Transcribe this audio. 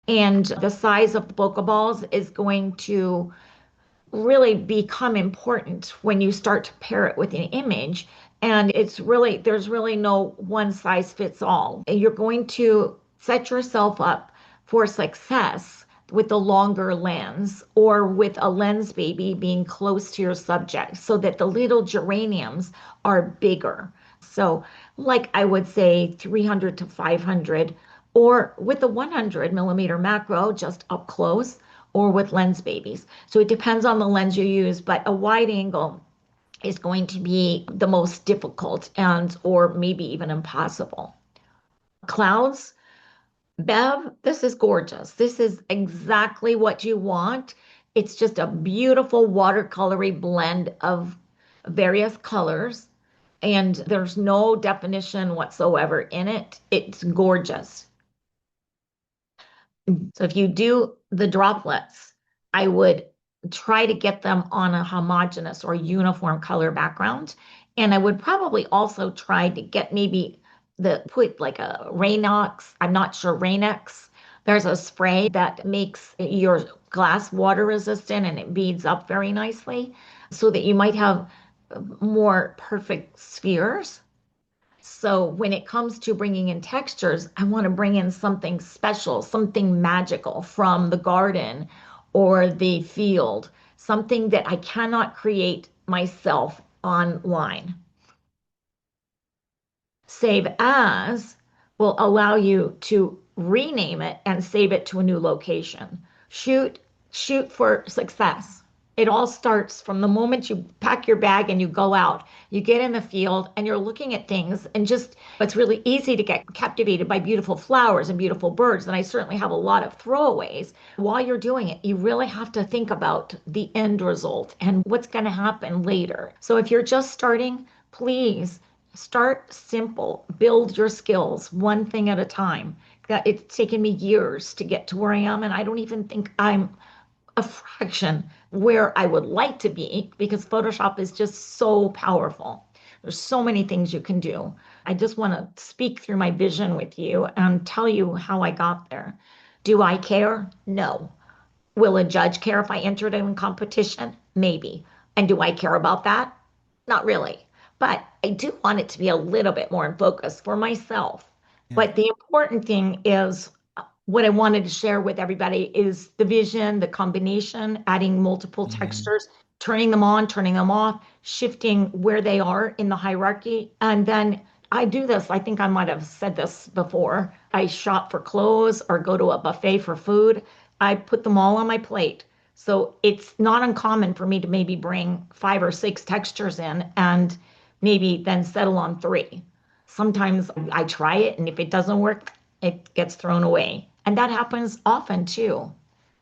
And the size of the bokeh balls is going to really become important when you start to pair it with an image. And there's really no one size fits all. You're going to set yourself up for success with the longer lens or with a lens baby being close to your subject so that the little geraniums are bigger. So, like I would say 300 to 500, or with a 100 millimeter macro just up close, or with lens babies. So it depends on the lens you use, but a wide angle is going to be the most difficult and or maybe even impossible. Clouds, Bev, this is gorgeous. This is exactly what you want. It's just a beautiful watercolory blend of various colors, and there's no definition whatsoever in it. It's gorgeous. So if you do the droplets, I would try to get them on a homogeneous or uniform color background. And I would probably also try to get maybe put like a Rainox, I'm not sure, Rain-X. There's a spray that makes your glass water resistant and it beads up very nicely so that you might have more perfect spheres. So when it comes to bringing in textures, I want to bring in something special, something magical from the garden or the field, something that I cannot create myself online. Save as will allow you to rename it and save it to a new location. Shoot, shoot for success. It all starts from the moment you pack your bag and you go out. You get in the field and you're looking at things, and just it's really easy to get captivated by beautiful flowers and beautiful birds. And I certainly have a lot of throwaways. While you're doing it, you really have to think about the end result and what's going to happen later. So if you're just starting, please start simple, build your skills one thing at a time. It's taken me years to get to where I am, and I don't even think I'm a fraction where I would like to be because Photoshop is just so powerful. There's so many things you can do. I just want to speak through my vision with you and tell you how I got there. Do I care? No. Will a judge care if I entered in competition? Maybe. And do I care about that? Not really. But I do want it to be a little bit more in focus for myself. Yeah. But the important thing is what I wanted to share with everybody is the vision, the combination, adding multiple Hmm. textures, turning them on, turning them off, shifting where they are in the hierarchy. And then I do this, I think I might have said this before. I shop for clothes or go to a buffet for food. I put them all on my plate. So it's not uncommon for me to maybe bring 5 or 6 textures in and maybe then settle on 3. Sometimes I try it, and if it doesn't work, it gets thrown away. And that happens often too.